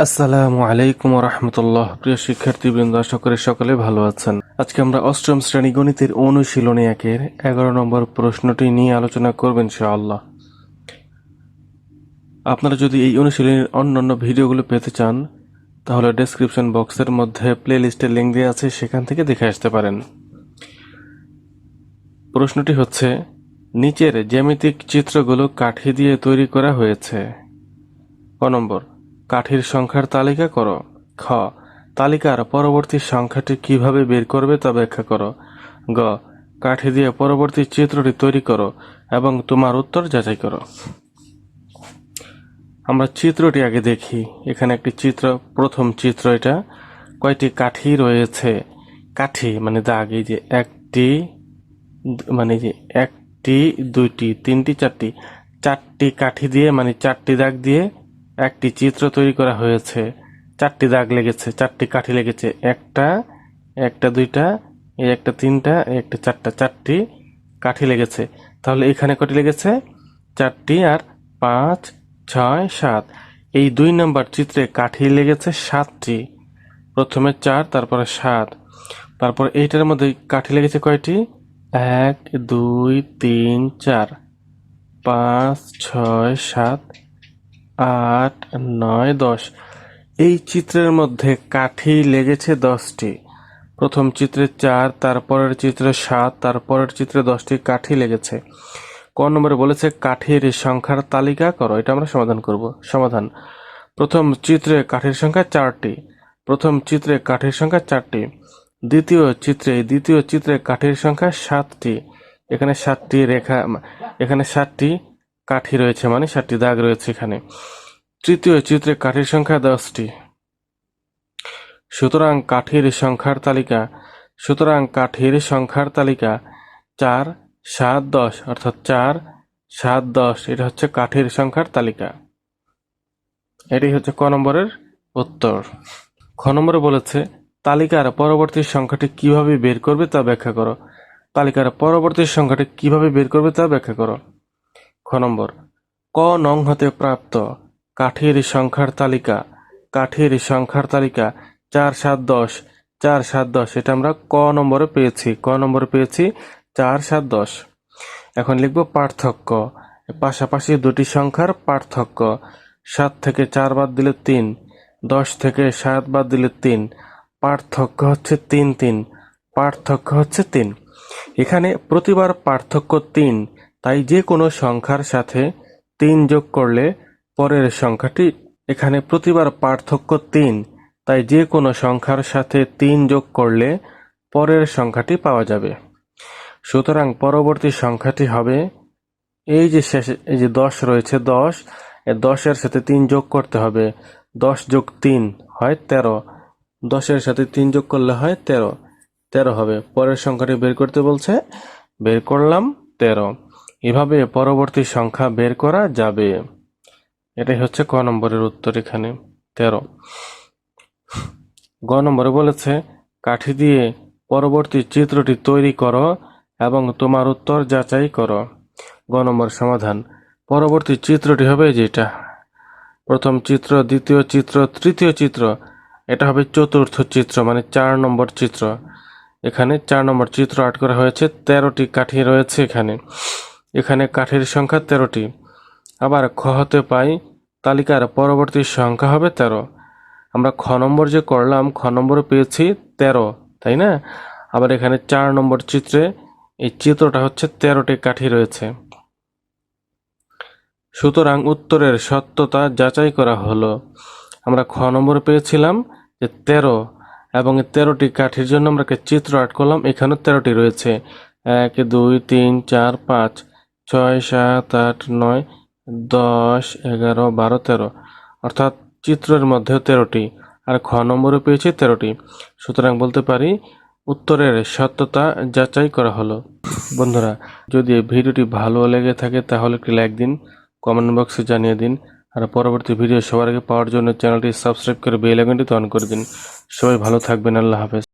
আসসালামু আলাইকুম রাহমাতুল্লাহ। প্রিয় শিক্ষার্থীবৃন্দ, আশা করি সকলে ভালো আছেন। আজকে আমরা অষ্টম শ্রেণী গণিতের অনুশীলনী 1-এর 11 নম্বর প্রশ্নটি নিয়ে আলোচনা করব ইনশাআল্লাহ। আপনারা যদি এই অনুশীলনীর অন্যান্য ভিডিওগুলো পেতে চান তাহলে ডেসক্রিপশন বক্সের মধ্যে প্লেলিস্টের লিঙ্ক দেওয়া আছে, সেখান থেকে দেখে আসতে পারেন। প্রশ্নটি হচ্ছে, নিচের জ্যামিতিক চিত্রগুলো কাঠি দিয়ে তৈরি করা হয়েছে। ক নম্বর, কাঠির সংখ্যার তালিকা করো। খ, তালিকার পরবর্তী সংখ্যাটি কিভাবে বের করবে তা ব্যাখ্যা করো। গ, কাঠি দিয়ে পরবর্তী চিত্রটি তৈরি করো এবং তোমার উত্তর যাচাই করো। আমরা চিত্রটি আগে দেখি। এখানে একটি চিত্র, প্রথম চিত্র। এটা কয়টি কাঠি রয়েছে? কাঠি মানে দাগ, এই যে একটি, মানে যে একটি, দুইটি, তিনটি, চারটি, চারটি কাঠি দিয়ে মানে চারটি দাগ দিয়ে একটি চিত্র তৈরি করা হয়েছে। চারটি দাগ লেগেছে, চারটি কাঠি লেগেছে, একটা, একটা, দুইটা, এই একটা, তিনটা, এই একটা, চারটা, চারটি কাঠি লেগেছে। তাহলে এখানে কটি লেগেছে? চারটি, আর 5, 6, 7। এই 2 নম্বর চিত্রে কাঠি লেগেছে 7টি। প্রথমে 4, তারপরে 7। তারপর এইটার মধ্যে কাঠি লেগেছে কয়টি? 1, 2, 3, 4, 5, 6, 7, 8, 9, 10। এই চিত্রের মধ্যে কাঠি লেগেছে 10টি। প্রথম চিত্রে 4, তারপরের চিত্রে 7, তারপরের চিত্রে 10টি কাঠি লেগেছে। ক নম্বরে বলেছে কাঠির সংখ্যার তালিকা করো। এটা আমরা সমাধান করব। সমাধান: প্রথম চিত্রে কাঠির সংখ্যা 4টি। প্রথম চিত্রে কাঠির সংখ্যা 4টি। দ্বিতীয় চিত্রে কাঠির সংখ্যা 7টি। এখানে 7টি রেখা, এখানে 7টি কাঠি রয়েছে, মানে 7টি দাগ রয়েছে এখানে। তৃতীয় চিত্রে কাঠির সংখ্যা 10টি। সুতরাং কাঠির সংখ্যার তালিকা 4, 7, 10, অর্থাৎ 4, 7, 10 এটা হচ্ছে কাঠির সংখ্যার তালিকা। এটি হচ্ছে ক নম্বরের উত্তর। খ নম্বরে বলেছে তালিকার পরবর্তী সংখ্যাটি কিভাবে বের করবে তা ব্যাখ্যা করো। তালিকার পরবর্তী সংখ্যাটি কিভাবে বের করবে তা ব্যাখ্যা করো। খ নম্বর, ক নং হতে প্রাপ্ত কাঠির সংখ্যার তালিকা। 4, 7, 10, 4, 7, 10 এটা আমরা ক নম্বরে পেয়েছি। 4, 7, 10। এখন লিখব পার্থক্য। পাশাপাশি দুটি সংখ্যার পার্থক্য। 7 থেকে 4 বাদ দিলে 3, 10 থেকে 7 বাদ দিলে 3, পার্থক্য হচ্ছে 3। এখানে প্রতিবার পার্থক্য 3, তাই যে কোনো সংখ্যার সাথে 3 যোগ করলে পরের সংখ্যাটি, এখানে প্রতিবার পার্থক্য 3, তাই যে কোনো সংখ্যার সাথে 3 যোগ করলে পরের সংখ্যাটি পাওয়া যাবে। সুতরাং পরবর্তী সংখ্যাটি হবে এই যে শেষে এই যে 10 রয়েছে, 10, 10-এর সাথে 3 যোগ করতে হবে। 10 যোগ 3 হয় 13। 10-এর সাথে 3 যোগ করলে হয় 13 হবে। পরের সংখ্যাটি বের করতে বলছে, বের করলাম 13। এভাবে পরবর্তী সংখ্যা বের করা যাবে। এটাই হচ্ছে ক নম্বরের উত্তর, এখানে 13। গ নম্বরে বলেছে কাঠি দিয়ে পরবর্তী চিত্রটি তৈরি করো এবং তোমার উত্তর যাচাই করো। গ নম্বর সমাধান: পরবর্তী চিত্রটি হবে যেটা, প্রথম চিত্র, দ্বিতীয় চিত্র, তৃতীয় চিত্র, এটা হবে চতুর্থ চিত্র, মানে 4 নম্বর চিত্র। এখানে 4 নম্বর চিত্র আর্ট করা হয়েছে। 13টি কাঠি রয়েছে এখানে কাঠির সংখ্যা 13টি। আবার খ হতে পাই তালিকার পরবর্তী সংখ্যা হবে 13। আমরা খ নম্বর যে করলাম, খ নম্বরে পেয়েছি 13, তাই না? আবার এখানে 4 নম্বর চিত্রে এই চিত্রটা হচ্ছে 13টি কাঠি রয়েছে। সুতরাং উত্তরের সত্যতা যাচাই করা হলো। আমরা খ নম্বরে পেয়েছিলাম যে 13, এবং 13টি কাঠির জন্য আমরা একটা চিত্র আর্ট করলাম। এখানে 13টি রয়েছে, 1, 2, 3, 4, 5, 6, 7, 8, 9, 10, 11, 12, 13, অর্থাৎ চিত্রের মধ্যেও 13টি, আর খ নম্বরে পেয়েছি 13টি। সুতরাং বলতে পারি উত্তরের সত্যতা যাচাই করা হলো। বন্ধুরা, যদি এই ভিডিওটি ভালো লেগে থাকে তাহলে একটি লাইক দিন, কমেন্ট বক্সে জানিয়ে দিন, আর পরবর্তী ভিডিও সবার আগে পাওয়ার জন্য চ্যানেলটি সাবস্ক্রাইব করে বেল আইকনটি অন করে দিন। সবাই ভালো থাকবেন। আল্লাহ হাফেজ।